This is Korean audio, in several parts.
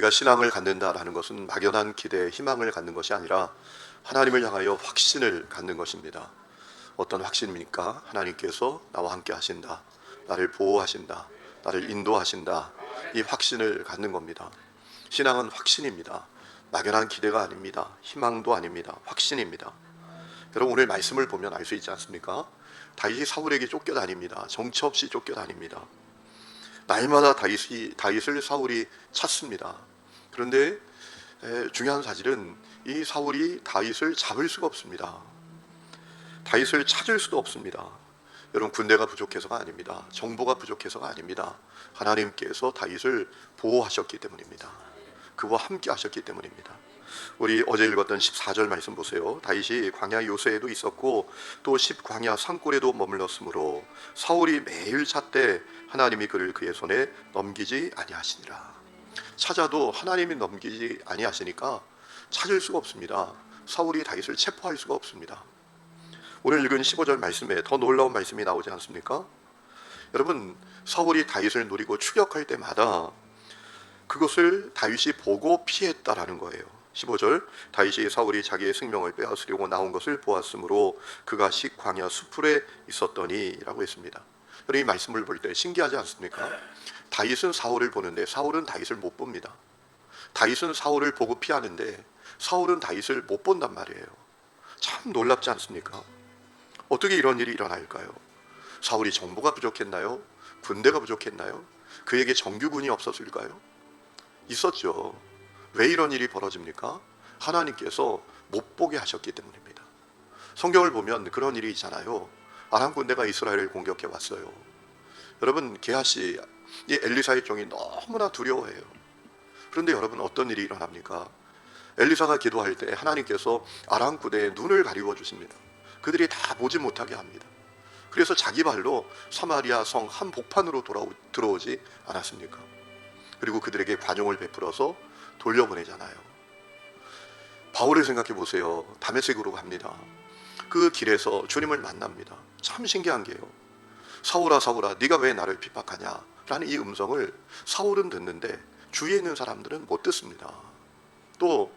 우리가 신앙을 갖는다라는 것은 막연한 기대, 희망을 갖는 것이 아니라 하나님을 향하여 확신을 갖는 것입니다. 어떤 확신입니까? 하나님께서 나와 함께 하신다, 나를 보호하신다, 나를 인도하신다, 이 확신을 갖는 겁니다. 신앙은 확신입니다. 막연한 기대가 아닙니다. 희망도 아닙니다. 확신입니다. 여러분, 오늘 말씀을 보면 알 수 있지 않습니까? 다윗이 사울에게 쫓겨다닙니다. 정처 없이 쫓겨다닙니다. 날마다 다윗을 사울이 찾습니다. 그런데 중요한 사실은 이 사울이 다윗을 잡을 수가 없습니다. 다윗을 찾을 수도 없습니다. 여러분, 군대가 부족해서가 아닙니다. 정보가 부족해서가 아닙니다. 하나님께서 다윗을 보호하셨기 때문입니다. 그와 함께 하셨기 때문입니다. 우리 어제 읽었던 14절 말씀 보세요. 다윗이 광야 요새에도 있었고 또 광야 산골에도 머물렀으므로 사울이 매일 찾되 하나님이 그를 그의 손에 넘기지 아니하시니라. 찾아도 하나님이 넘기지 아니하시니까 찾을 수가 없습니다. 사울이 다윗을 체포할 수가 없습니다. 오늘 읽은 15절 말씀에 더 놀라운 말씀이 나오지 않습니까? 여러분, 사울이 다윗을 노리고 추격할 때마다 그것을 다윗이 보고 피했다라는 거예요. 15절, 다윗이 사울이 자기의 생명을 빼앗으려고 나온 것을 보았으므로 그가 광야 수풀에 있었더니 라고 했습니다. 이 말씀을 볼 때 신기하지 않습니까? 다윗은 사울을 보는데 사울은 다윗을 못 봅니다. 다윗은 사울을 보고 피하는데 사울은 다윗을 못 본단 말이에요. 참 놀랍지 않습니까? 어떻게 이런 일이 일어날까요? 사울이 정보가 부족했나요? 군대가 부족했나요? 그에게 정규군이 없었을까요? 있었죠. 왜 이런 일이 벌어집니까? 하나님께서 못 보게 하셨기 때문입니다. 성경을 보면 그런 일이 있잖아요. 아람 군대가 이스라엘을 공격해 왔어요. 여러분, 게하시, 이 엘리사의 종이 너무나 두려워해요. 그런데 여러분, 어떤 일이 일어납니까? 엘리사가 기도할 때 하나님께서 아람 군대에 눈을 가리워 주십니다. 그들이 다 보지 못하게 합니다. 그래서 자기 발로 사마리아 성 한복판으로 들어오지 않았습니까? 그리고 그들에게 관용을 베풀어서 돌려보내잖아요. 바울을 생각해 보세요. 다메섹으로 갑니다. 그 길에서 주님을 만납니다. 참 신기한 게요, 사울아 사울아 네가 왜 나를 핍박하냐 라는 이 음성을 사울은 듣는데 주위에 있는 사람들은 못 듣습니다. 또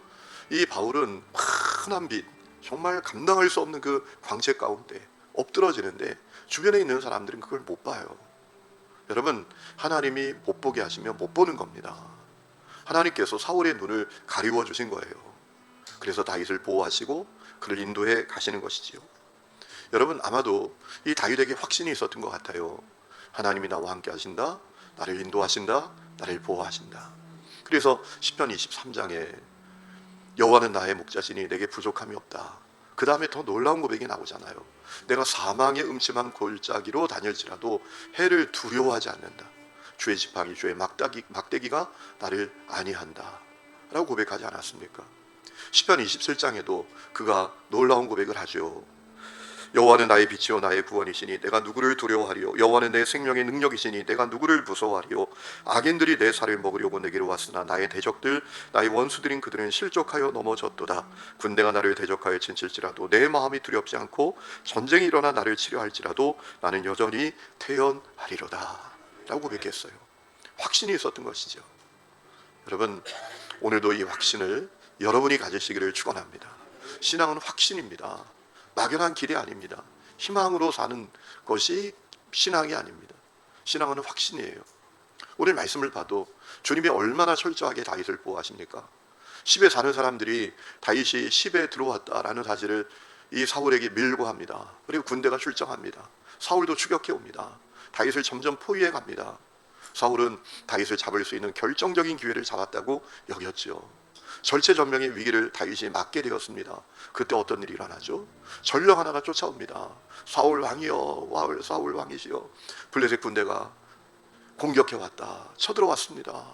이 바울은 환한 빛, 정말 감당할 수 없는 그 광채 가운데 엎드러지는데 주변에 있는 사람들은 그걸 못 봐요. 여러분, 하나님이 못 보게 하시면 못 보는 겁니다. 하나님께서 사울의 눈을 가리워 주신 거예요. 그래서 다윗을 보호하시고 그를 인도해 가시는 것이지요. 여러분, 아마도 이 다윗에게 확신이 있었던 것 같아요. 하나님이 나와 함께 하신다, 나를 인도하신다, 나를 보호하신다. 그래서 시편 23장에 여호와는 나의 목자시니 내게 부족함이 없다. 그 다음에 더 놀라운 고백이 나오잖아요. 내가 사망의 음침한 골짜기로 다닐지라도 해를 두려워하지 않는다. 주의 지팡이, 주의 막대기가 나를 안위한다 라고 고백하지 않았습니까? 시편 27장에도 그가 놀라운 고백을 하죠. 여호와는 나의 빛이요 나의 구원이시니 내가 누구를 두려워하리요. 여호와는 내 생명의 능력이시니 내가 누구를 무서워하리요. 악인들이 내 살을 먹으려고 내게로 왔으나 나의 대적들 나의 원수들인 그들은 실족하여 넘어졌도다. 군대가 나를 대적하여 진칠지라도 내 마음이 두렵지 않고 전쟁이 일어나 나를 치료할지라도 나는 여전히 태연하리로다 라고 고백했어요. 확신이 있었던 것이죠. 여러분, 오늘도 이 확신을 여러분이 가지시기를 축원합니다. 신앙은 확신입니다. 막연한 길이 아닙니다. 희망으로 사는 것이 신앙이 아닙니다. 신앙은 확신이에요. 오늘 말씀을 봐도 주님이 얼마나 철저하게 다윗을 보호하십니까? 10에 사는 사람들이 다윗이 10에 들어왔다라는 사실을 이 사울에게 밀고 합니다. 그리고 군대가 출정합니다. 사울도 추격해 옵니다. 다윗을 점점 포위해 갑니다. 사울은 다윗을 잡을 수 있는 결정적인 기회를 잡았다고 여겼죠. 절체절명의 위기를 다윗이 맞게 되었습니다. 그때 어떤 일이 일어나죠? 전령 하나가 쫓아옵니다. 사울 왕이여, 사울 왕이시여, 블레셋 군대가 공격해 왔다, 쳐들어왔습니다.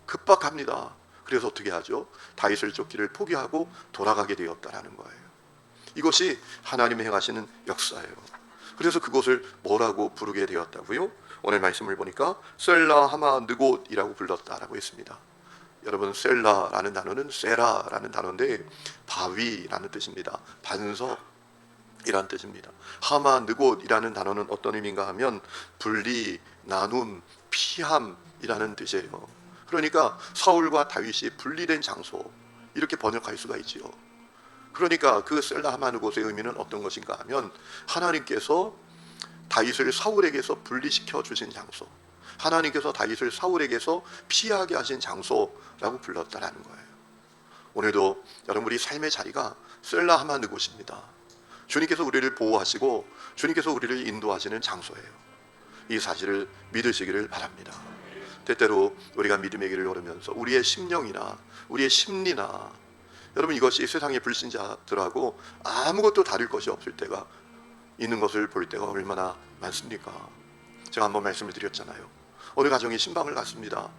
급박합니다. 그래서 어떻게 하죠? 다윗을 쫓기를 포기하고 돌아가게 되었다라는 거예요. 이것이 하나님이 행하시는 역사예요. 그래서 그곳을 뭐라고 부르게 되었다고요? 오늘 말씀을 보니까 셀라 하마 느곳이라고 불렀다라고 했습니다. 여러분, 셀라라는 단어는 세라라는 단어인데 바위라는 뜻입니다. 반석이라는 뜻입니다. 하마 느곳이라는 단어는 어떤 의미인가 하면 분리, 나눔, 피함이라는 뜻이에요. 그러니까 사울과 다윗이 분리된 장소, 이렇게 번역할 수가 있지요. 그러니까 그 셀라 하마느 곳의 의미는 어떤 것인가 하면 하나님께서 다윗을 사울에게서 분리시켜 주신 장소, 하나님께서 다윗을 사울에게서 피하게 하신 장소라고 불렀다라는 거예요. 오늘도 여러분 우리 삶의 자리가 셀라 하마느 곳입니다. 주님께서 우리를 보호하시고 주님께서 우리를 인도하시는 장소예요. 이 사실을 믿으시기를 바랍니다. 때때로 우리가 믿음의 길을 걸으면서 우리의 심령이나 우리의 심리나, 여러분 이것이 세상의 불신자들하고 아무것도 다를 것이 없을 때가 있는 것을 볼 때가 얼마나 많습니까? 제가 한번 말씀을 드렸잖아요. 어느 가정이 신방을 갔습니다.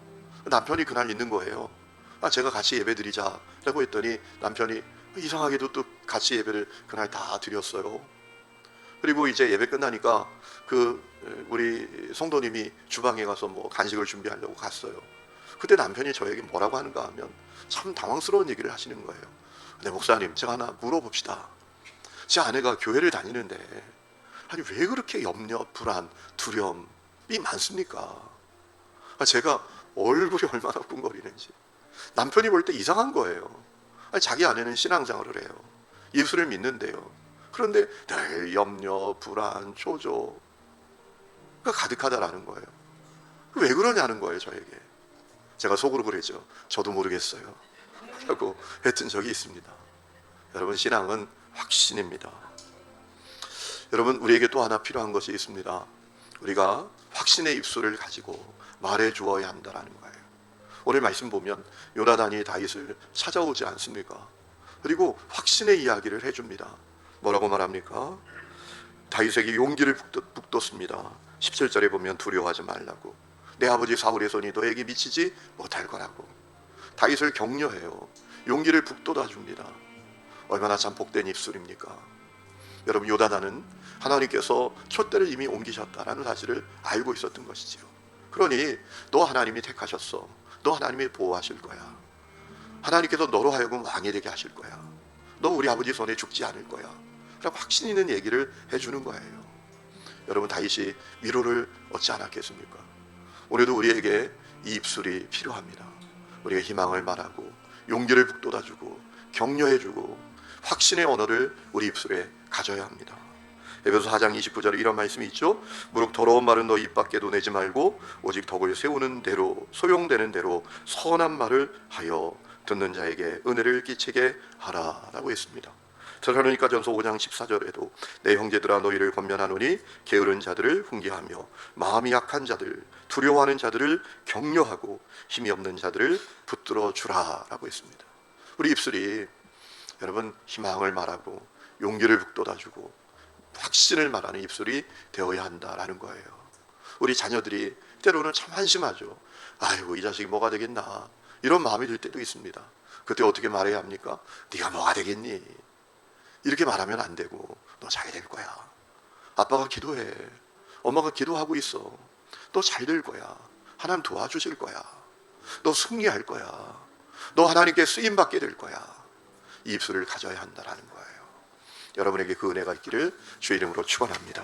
남편이 그날 있는 거예요. 제가 같이 예배 드리자라고 했더니 남편이 이상하게도 또 같이 예배를 그날 다 드렸어요. 그리고 이제 예배 끝나니까 우리 성도님이 주방에 가서 뭐 간식을 준비하려고 갔어요. 그때 남편이 저에게 뭐라고 하는가 하면 참 당황스러운 얘기를 하시는 거예요. 근데 목사님, 제가 하나 물어봅시다. 제 아내가 교회를 다니는데 아니 왜 그렇게 염려, 불안, 두려움이 많습니까? 제가 얼굴이 얼마나 꿍거리는지. 남편이 볼 때 이상한 거예요. 자기 아내는 신앙생활을 해요. 예수를 믿는데요. 그런데 늘 염려, 불안, 초조가 가득하다라는 거예요. 왜 그러냐는 거예요, 저에게. 제가 속으로 그랬죠. 저도 모르겠어요 라고 했던 적이 있습니다. 여러분, 신앙은 확신입니다. 여러분, 우리에게 또 하나 필요한 것이 있습니다. 우리가 확신의 입술을 가지고 말해 주어야 한다는 거예요. 오늘 말씀 보면 요나단이 다윗을 찾아오지 않습니까? 그리고 확신의 이야기를 해줍니다. 뭐라고 말합니까? 다윗에게 용기를 북돋습니다. 17절에 보면 두려워하지 말라고, 내 아버지 사울의 손이 너에게 미치지 못할 거라고 다윗을 격려해요. 용기를 북돋아 줍니다. 얼마나 참 복된 입술입니까? 여러분, 요나단은 하나님께서 촛대를 이미 옮기셨다라는 사실을 알고 있었던 것이지요. 그러니 너 하나님이 택하셨어, 너 하나님이 보호하실 거야, 하나님께서 너로 하여금 왕이 되게 하실 거야, 너 우리 아버지 손에 죽지 않을 거야 라고 확신 있는 얘기를 해주는 거예요. 여러분, 다윗이 위로를 얻지 않았겠습니까? 오늘도 우리에게 이 입술이 필요합니다. 우리가 희망을 말하고 용기를 북돋아주고 격려해주고 확신의 언어를 우리 입술에 가져야 합니다. 에베소 4장 29절에 이런 말씀이 있죠. 무릇 더러운 말은 너 입 밖에도 내지 말고 오직 덕을 세우는 대로 소용되는 대로 선한 말을 하여 듣는 자에게 은혜를 끼치게 하라라고 했습니다. 데살로니가전서 5장 14절에도 내 형제들아 너희를 권면하노니 게으른 자들을 훈계하며 마음이 약한 자들, 두려워하는 자들을 격려하고 힘이 없는 자들을 붙들어 주라라고 했습니다. 우리 입술이 여러분 희망을 말하고 용기를 북돋아주고 확신을 말하는 입술이 되어야 한다라는 거예요. 우리 자녀들이 때로는 참 한심하죠. 아이고 이 자식이 뭐가 되겠나, 이런 마음이 들 때도 있습니다. 그때 어떻게 말해야 합니까? 네가 뭐가 되겠니? 이렇게 말하면 안 되고, 너 잘 될 거야. 아빠가 기도해. 엄마가 기도하고 있어. 너 잘 될 거야. 하나님 도와주실 거야. 너 승리할 거야. 너 하나님께 쓰임받게 될 거야. 이 입술을 가져야 한다는 거예요. 여러분에게 그 은혜가 있기를 주의 이름으로 축원합니다.